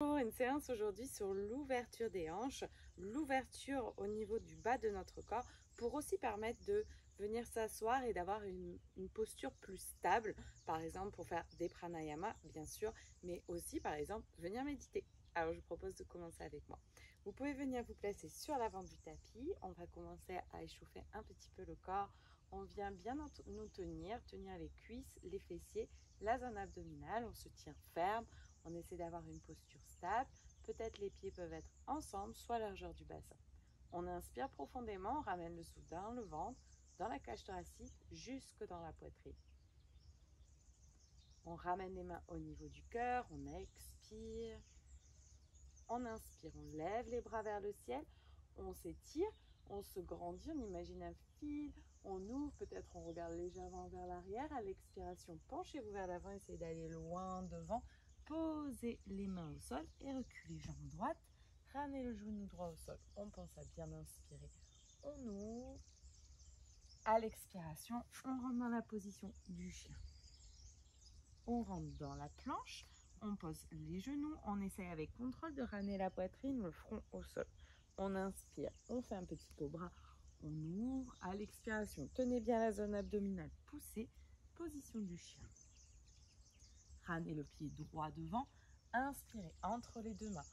Une séance aujourd'hui sur l'ouverture des hanches, l'ouverture au niveau du bas de notre corps pour aussi permettre de venir s'asseoir et d'avoir une posture plus stable, par exemple pour faire des pranayamas bien sûr, mais aussi par exemple venir méditer. Alors je vous propose de commencer avec moi. Vous pouvez venir vous placer sur l'avant du tapis, on va commencer à échauffer un petit peu le corps, on vient bien nous tenir les cuisses, les fessiers, la zone abdominale, on se tient ferme. On essaie d'avoir une posture stable. Peut-être les pieds peuvent être ensemble, soit largeur du bassin. On inspire profondément, on ramène le souffle dans le ventre, dans la cage thoracique, jusque dans la poitrine. On ramène les mains au niveau du cœur, on expire. On inspire, on lève les bras vers le ciel, on s'étire, on se grandit, on imagine un fil, on ouvre, peut-être on regarde légèrement vers l'arrière. À l'expiration, penchez-vous vers l'avant, essayez d'aller loin devant. Posez les mains au sol et reculez jambe droite. Ramenez le genou droit au sol. On pense à bien inspirer. On ouvre. À l'expiration, on rentre dans la position du chien. On rentre dans la planche. On pose les genoux. On essaye avec contrôle de ramener la poitrine, le front au sol. On inspire. On fait un petit cobra. On ouvre. À l'expiration, tenez bien la zone abdominale. Poussez. Position du chien. Ramenez le pied droit devant. Inspirez entre les deux mains.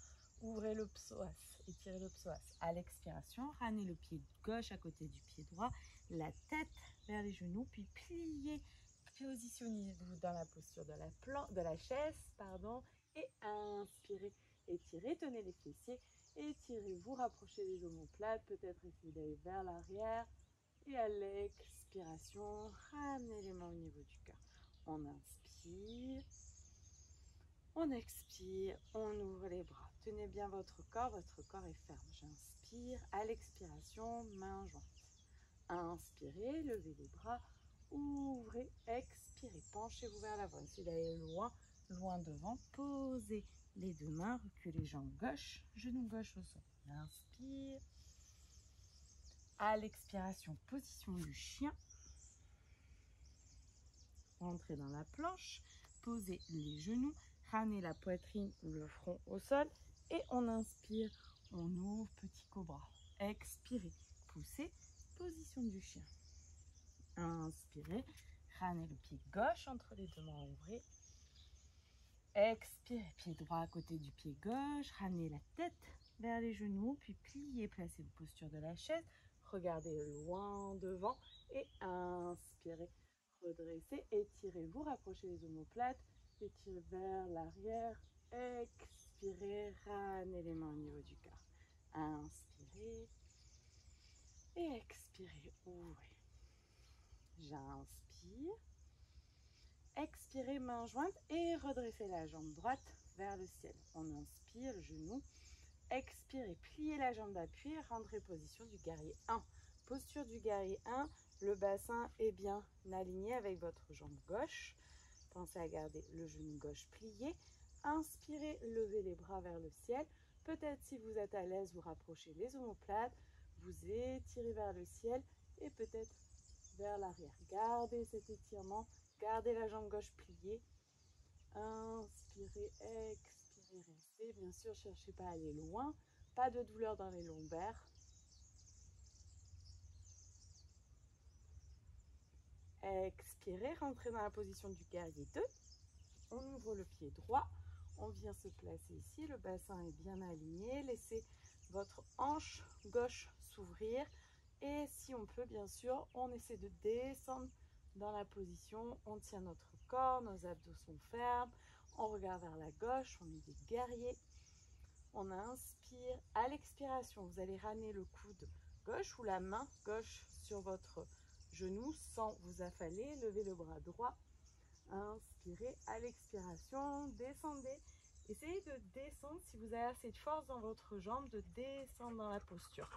Ouvrez le psoas, étirez le psoas. À l'expiration, ramenez le pied gauche à côté du pied droit, la tête vers les genoux, puis pliez. Positionnez-vous dans la posture de la chaise, et inspirez. Étirez, tenez les fessiers, étirez-vous, rapprochez les omoplates, peut-être essayez d'aller vers l'arrière. Et à l'expiration, ramenez les mains au niveau du cœur. On inspire. On expire, on ouvre les bras. Tenez bien votre corps est ferme. J'inspire, à l'expiration, main jointe. Inspirez, levez les bras, ouvrez, expirez, penchez-vous vers l'avant. Essayez d'aller loin, loin devant. Posez les deux mains, reculez jambe gauche, genou gauche au sol. Inspire. À l'expiration, position du chien. Rentrez dans la planche, posez les genoux. Ramenez la poitrine ou le front au sol et on inspire, on ouvre, petit cobra. Expirez, poussez, position du chien. Inspirez, ramenez le pied gauche entre les deux mains, ouvrez. Expirez, pied droit à côté du pied gauche, ramenez la tête vers les genoux, puis pliez, placez la posture de la chaise. Regardez loin devant et inspirez. Redressez, étirez-vous, rapprochez les omoplates. Étirez vers l'arrière, expirez, ramenez les mains au niveau du cœur. Inspirez et expirez, ouvrez. J'inspire. Expirez, main jointe et redressez la jambe droite vers le ciel. On inspire, genou. Expirez, pliez la jambe d'appui, rentrez position du guerrier 1. Posture du guerrier 1, le bassin est bien aligné avec votre jambe gauche. Pensez à garder le genou gauche plié. Inspirez, levez les bras vers le ciel. Peut-être si vous êtes à l'aise, vous rapprochez les omoplates. Vous étirez vers le ciel et peut-être vers l'arrière. Gardez cet étirement. Gardez la jambe gauche pliée. Inspirez, expirez, restez. Bien sûr, cherchez pas à aller loin. Pas de douleur dans les lombaires. Expirez, rentrez dans la position du guerrier 2. On ouvre le pied droit. On vient se placer ici. Le bassin est bien aligné. Laissez votre hanche gauche s'ouvrir. Et si on peut, bien sûr, on essaie de descendre dans la position. On tient notre corps. Nos abdos sont fermes. On regarde vers la gauche. On est des guerriers. On inspire. À l'expiration, vous allez ramener le coude gauche ou la main gauche sur votre genou sans vous affaler. Levez le bras droit. Inspirez. À l'expiration, descendez. Essayez de descendre si vous avez assez de force dans votre jambe, de descendre dans la posture.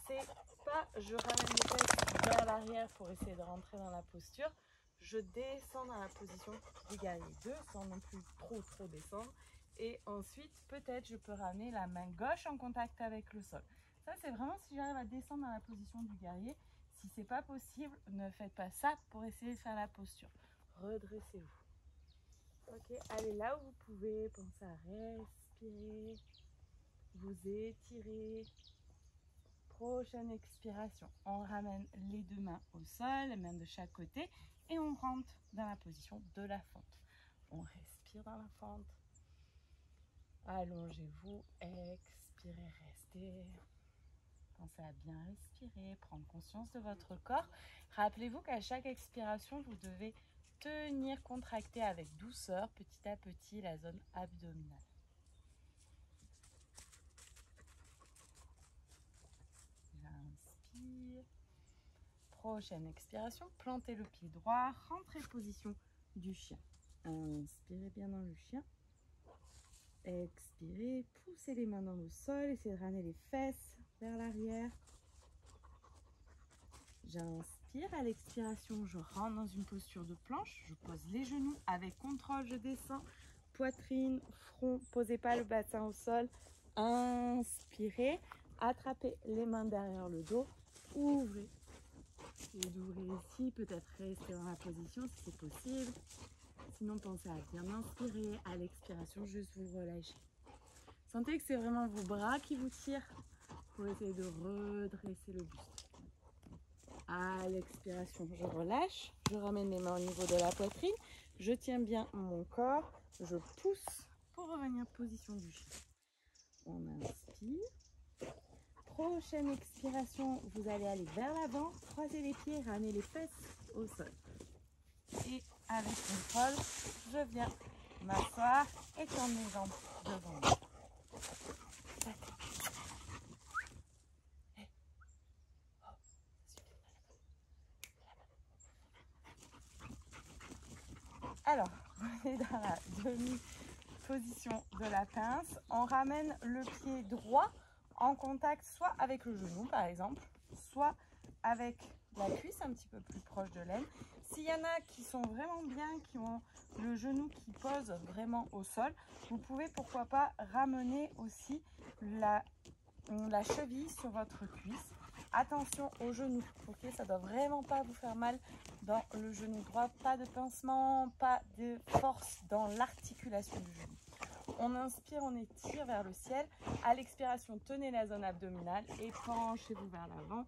C'est pas je ramène les fesses vers l'arrière pour essayer de rentrer dans la posture. Je descends dans la position du guerrier 2 sans non plus trop descendre. Et ensuite, peut-être je peux ramener la main gauche en contact avec le sol. Ça, c'est vraiment si j'arrive à descendre dans la position du guerrier. Si c'est pas possible, ne faites pas ça pour essayer de faire la posture. Redressez-vous. Ok, allez là où vous pouvez, pensez à respirer. inspirez, vous étirez. Prochaine expiration, on ramène les deux mains au sol, les mains de chaque côté et on rentre dans la position de la fente. On respire dans la fente. Allongez-vous, expirez, restez. Pensez à bien respirer, prendre conscience de votre corps. Rappelez-vous qu'à chaque expiration, vous devez tenir, contracter avec douceur, petit à petit, la zone abdominale. J'inspire. Prochaine expiration, plantez le pied droit, rentrez position du chien. Inspirez bien dans le chien. Expirez, poussez les mains dans le sol, essayez de ramener les fesses vers l'arrière. J'inspire, à l'expiration, je rentre dans une posture de planche, je pose les genoux avec contrôle, je descends, poitrine, front, posez pas le bassin au sol. Inspirez, attrapez les mains derrière le dos, ouvrez. Et d'ouvrir ici, peut-être rester dans la position si c'est possible. Sinon, pensez à bien inspirer, à l'expiration, juste vous relâchez. Sentez que c'est vraiment vos bras qui vous tirent pour essayer de redresser le buste. À l'expiration, je relâche, je ramène les mains au niveau de la poitrine, je tiens bien mon corps, je pousse pour revenir position du chien. On inspire. Prochaine expiration, vous allez aller vers l'avant, croiser les pieds, ramener les fesses au sol. Et avec contrôle, je viens m'asseoir et tendre mes jambes devant moi. Alors, on est dans la demi-position de la pince. On ramène le pied droit en contact soit avec le genou par exemple, soit avec la cuisse un petit peu plus proche de l'aine. S'il y en a qui sont vraiment bien, qui ont le genou qui pose vraiment au sol, vous pouvez pourquoi pas ramener aussi la cheville sur votre cuisse. Attention au genou, ok, ça doit vraiment pas vous faire mal dans le genou droit, pas de pincement, pas de force dans l'articulation du genou. On inspire, on étire vers le ciel. À l'expiration, tenez la zone abdominale et penchez-vous vers l'avant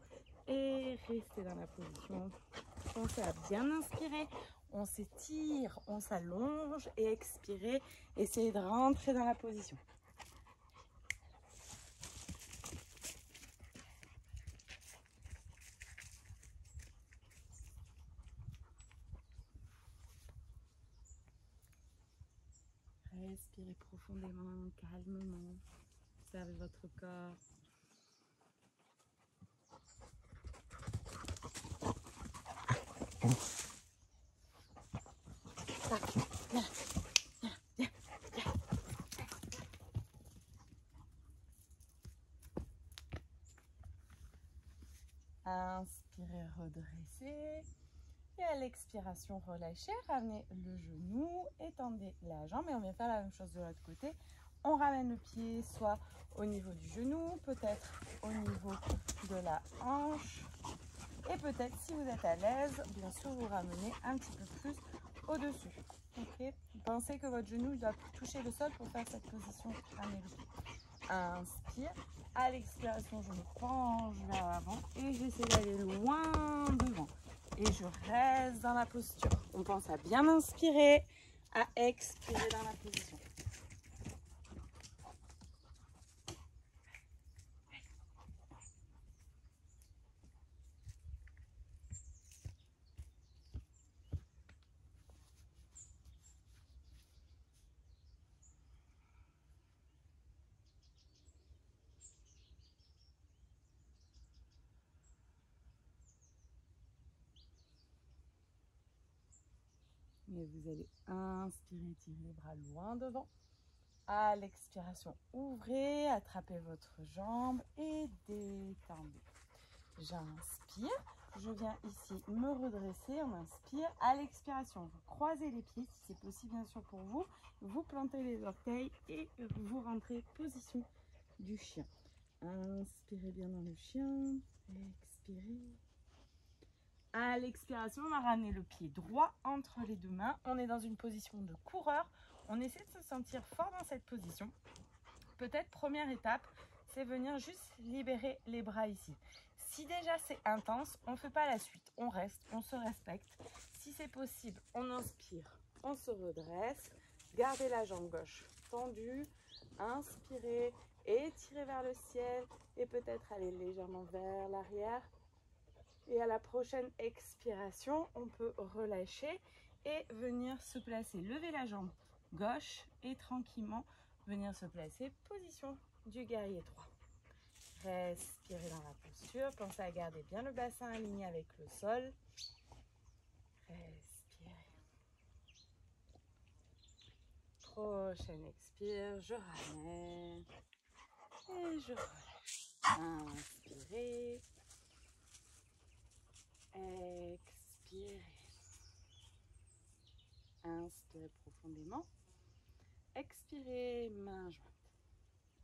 et restez dans la position. Pensez à bien inspirer, on s'étire, on s'allonge et expirez. Essayez de rentrer dans la position. Respirez profondément, calmement. Observez votre corps. Inspirez, redressez. Et à l'expiration, relâchez, ramenez le genou, étendez la jambe et on vient faire la même chose de l'autre côté. On ramène le pied soit au niveau du genou, peut-être au niveau de la hanche. Et peut-être, si vous êtes à l'aise, bien sûr, vous ramenez un petit peu plus au-dessus. Okay. Pensez que votre genou doit toucher le sol pour faire cette position. Ramenez le pied. Inspire. À l'expiration, je me penche vers l'avant et j'essaie d'aller loin devant. Et je reste dans la posture. On pense à bien inspirer, à expirer dans la position. Et vous allez inspirer, tirer les bras loin devant. À l'expiration, ouvrez, attrapez votre jambe et détendez. J'inspire, je viens ici me redresser, on inspire. À l'expiration, vous croisez les pieds, si c'est possible bien sûr pour vous. Vous plantez les orteils et vous rentrez position du chien. Inspirez bien dans le chien, expirez. À l'expiration, on va ramener le pied droit entre les deux mains. On est dans une position de coureur. On essaie de se sentir fort dans cette position. peut-être première étape, c'est venir juste libérer les bras ici. Si déjà c'est intense, on ne fait pas la suite, on reste, on se respecte. Si c'est possible, on inspire, on se redresse, gardez la jambe gauche tendue, inspirez, étirez vers le ciel et peut-être aller légèrement vers l'arrière. Et à la prochaine expiration, on peut relâcher et venir se placer, lever la jambe gauche et tranquillement venir se placer, position du guerrier 3. Respirez dans la posture, pensez à garder bien le bassin aligné avec le sol. Respirez. Prochaine expire, je ramène et je relâche. Inspirez. Expirez. Inspirez profondément. Expirez, main jointe.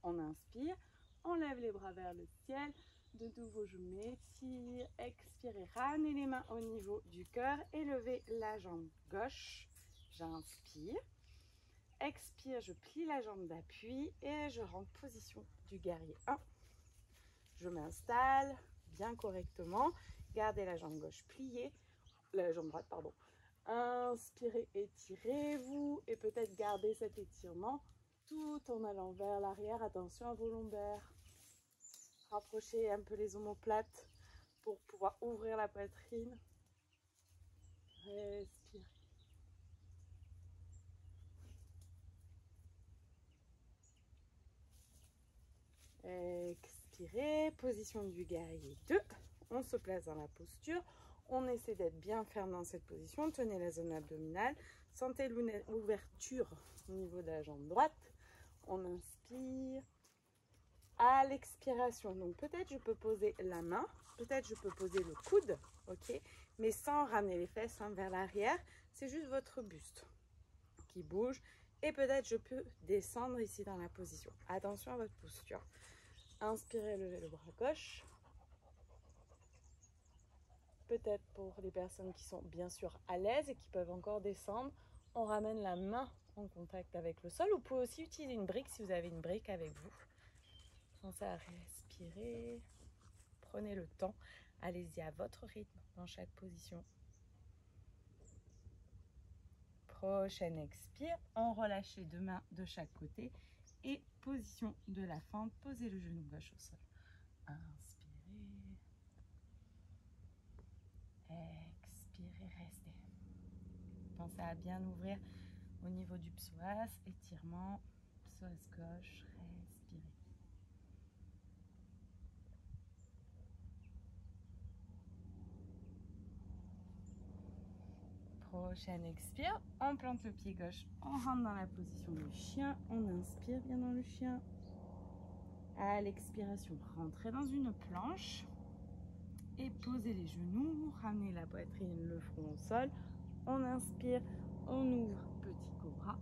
On inspire, on lève les bras vers le ciel. De nouveau, je m'étire. Expirez, ramenez les mains au niveau du cœur et levez la jambe gauche. J'inspire. Expire, je plie la jambe d'appui et je rentre position du guerrier 1. Je m'installe bien correctement. Gardez la jambe gauche pliée, la jambe droite, pardon. Inspirez, étirez-vous et peut-être gardez cet étirement tout en allant vers l'arrière. Attention à vos lombaires. Rapprochez un peu les omoplates pour pouvoir ouvrir la poitrine. Respirez. Expirez, position du guerrier 2. On se place dans la posture. On essaie d'être bien ferme dans cette position. Tenez la zone abdominale. Sentez l'ouverture au niveau de la jambe droite. On inspire. À l'expiration, donc peut-être je peux poser la main, peut-être je peux poser le coude, ok, mais sans ramener les fesses vers l'arrière. C'est juste votre buste qui bouge. Et peut-être je peux descendre ici dans la position. Attention à votre posture. Inspirez, levez le bras gauche. Peut-être pour les personnes qui sont bien sûr à l'aise et qui peuvent encore descendre, on ramène la main en contact avec le sol. Vous pouvez aussi utiliser une brique si vous avez une brique avec vous. Pensez à respirer. Prenez le temps. Allez-y à votre rythme dans chaque position. Prochaine expire. On relâche les deux mains de chaque côté. Et position de la fente. Posez le genou gauche au sol. Inspirez. Expirez, restez. Pensez à bien ouvrir au niveau du psoas, étirement, psoas gauche, respirez. Prochaine expire, on plante le pied gauche, on rentre dans la position du chien, on inspire bien dans le chien. À l'expiration, rentrez dans une planche et posez les genoux, ramenez la poitrine, le front au sol. On inspire, on ouvre, petit cobra.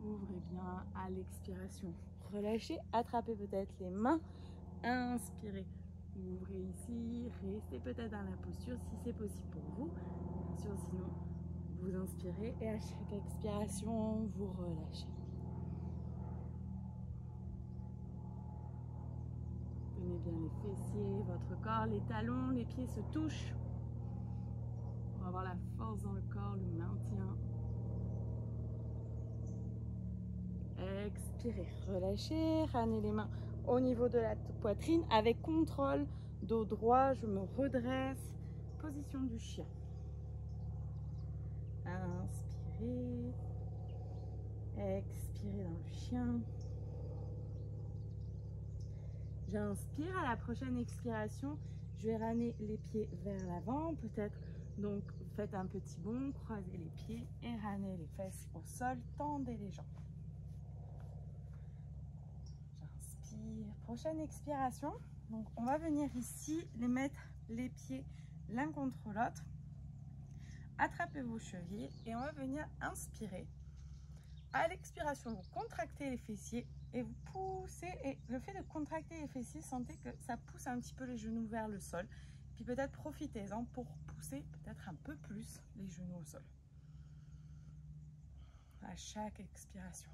Ouvrez bien à l'expiration. Relâchez, attrapez peut-être les mains. Inspirez, ouvrez ici. Restez peut-être dans la posture si c'est possible pour vous. Bien sûr, sinon, vous inspirez et à chaque expiration, vous relâchez. Tenez bien les fessiers, votre corps, les talons, les pieds se touchent. Pour avoir la force dans le corps, le maintien. Expirez, relâchez, ramenez les mains au niveau de la poitrine avec contrôle, dos droit, je me redresse, position du chien. Inspirez, expirez dans le chien. J'inspire, à la prochaine expiration, je vais ramener les pieds vers l'avant, peut-être donc faites un petit bond, croisez les pieds et ramenez les fesses au sol, tendez les jambes. Prochaine expiration, donc on va venir ici les mettre les pieds l'un contre l'autre. Attrapez vos chevilles et on va venir inspirer. À l'expiration, vous contractez les fessiers et vous poussez. Et le fait de contracter les fessiers, sentez que ça pousse un petit peu les genoux vers le sol. Puis peut-être profitez-en pour pousser peut-être un peu plus les genoux au sol. À chaque expiration.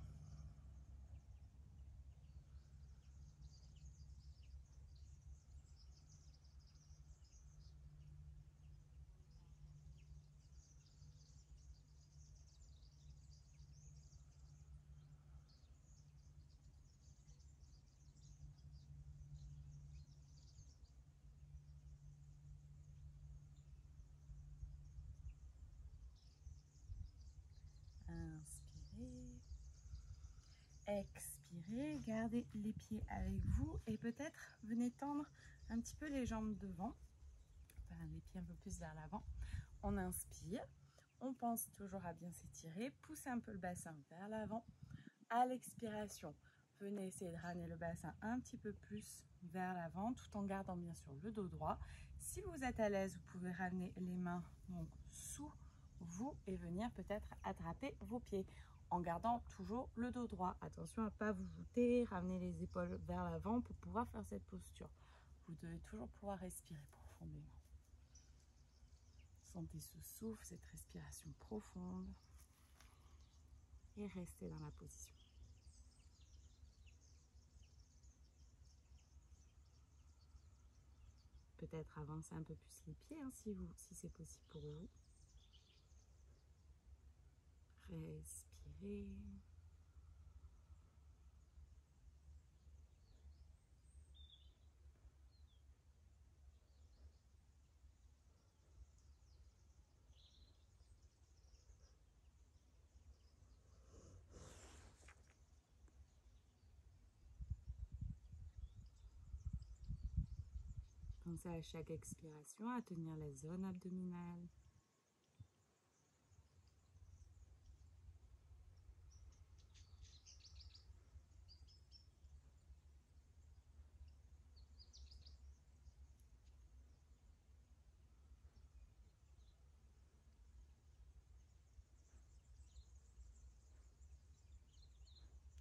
Expirez, gardez les pieds avec vous et peut-être venez tendre un petit peu les jambes devant, enfin, les pieds un peu plus vers l'avant. On inspire, on pense toujours à bien s'étirer, poussez un peu le bassin vers l'avant. À l'expiration, venez essayer de ramener le bassin un petit peu plus vers l'avant tout en gardant bien sûr le dos droit. Si vous êtes à l'aise, vous pouvez ramener les mains donc sous vous et venir peut-être attraper vos pieds en gardant toujours le dos droit. Attention à ne pas vous voûter, ramenez les épaules vers l'avant pour pouvoir faire cette posture. Vous devez toujours pouvoir respirer profondément. Sentez ce souffle, cette respiration profonde et restez dans la position. Peut-être avancer un peu plus les pieds hein, si c'est possible pour vous. Respirez. Pensez à chaque expiration à tenir la zone abdominale.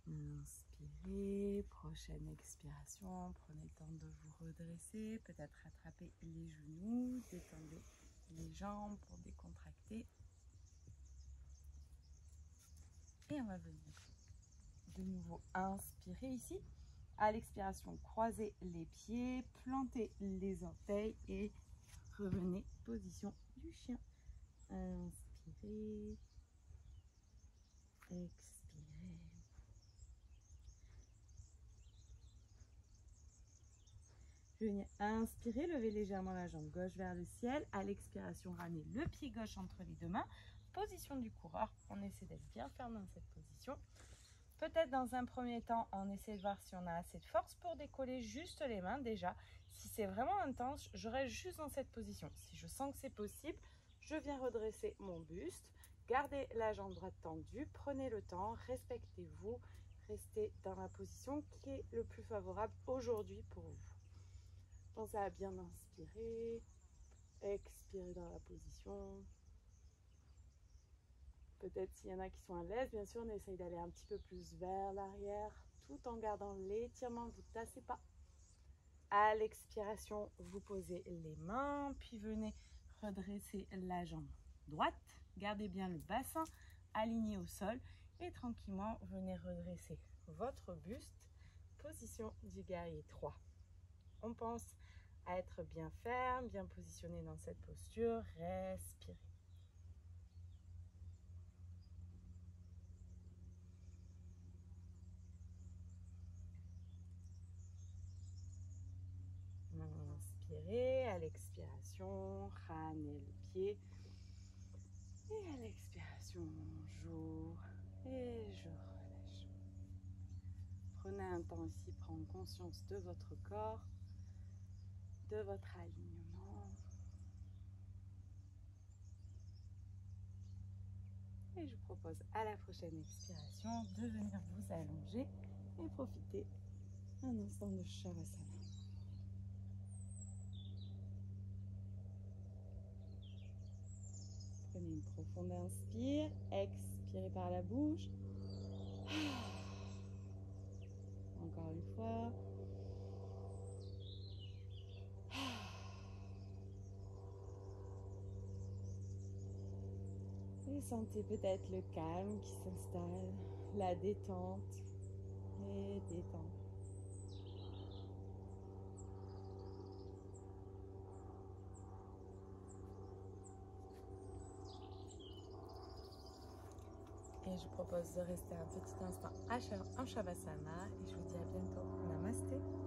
Inspirez, prochaine expiration, prenez le temps de vous redresser, peut-être rattraper les genoux, détendez les jambes pour décontracter. Et on va venir de nouveau inspirer ici. À l'expiration, croisez les pieds, plantez les orteils et revenez position du chien. Inspirez, expirez. Venez inspirer, levez légèrement la jambe gauche vers le ciel. À l'expiration, ramenez le pied gauche entre les deux mains. Position du coureur. On essaie d'être bien ferme dans cette position. Peut-être dans un premier temps, on essaie de voir si on a assez de force pour décoller juste les mains déjà. Si c'est vraiment intense, je reste juste dans cette position. Si je sens que c'est possible, je viens redresser mon buste. Gardez la jambe droite tendue, prenez le temps, respectez-vous, restez dans la position qui est le plus favorable aujourd'hui pour vous. Pensez à bien inspirer, expirer dans la position. Peut-être s'il y en a qui sont à l'aise, bien sûr, on essaye d'aller un petit peu plus vers l'arrière, tout en gardant l'étirement, vous ne tassez pas. À l'expiration, vous posez les mains, puis venez redresser la jambe droite. Gardez bien le bassin aligné au sol et tranquillement, venez redresser votre buste. Position du guerrier 3. On pense à être bien ferme, bien positionné dans cette posture. Respirez. Inspirez, à l'expiration, ramenez le pied. Et à l'expiration, j'ouvre et je relâche. Prenez un temps ici, prendre conscience de votre corps, de votre alignement. Et je vous propose à la prochaine expiration de venir vous allonger et profiter un instant de Shavasana. Prenez une profonde inspire, expirez par la bouche. Encore une fois. Et sentez peut-être le calme qui s'installe, la détente et détente. Et je vous propose de rester un petit instant en Shavasana et je vous dis à bientôt. Namasté.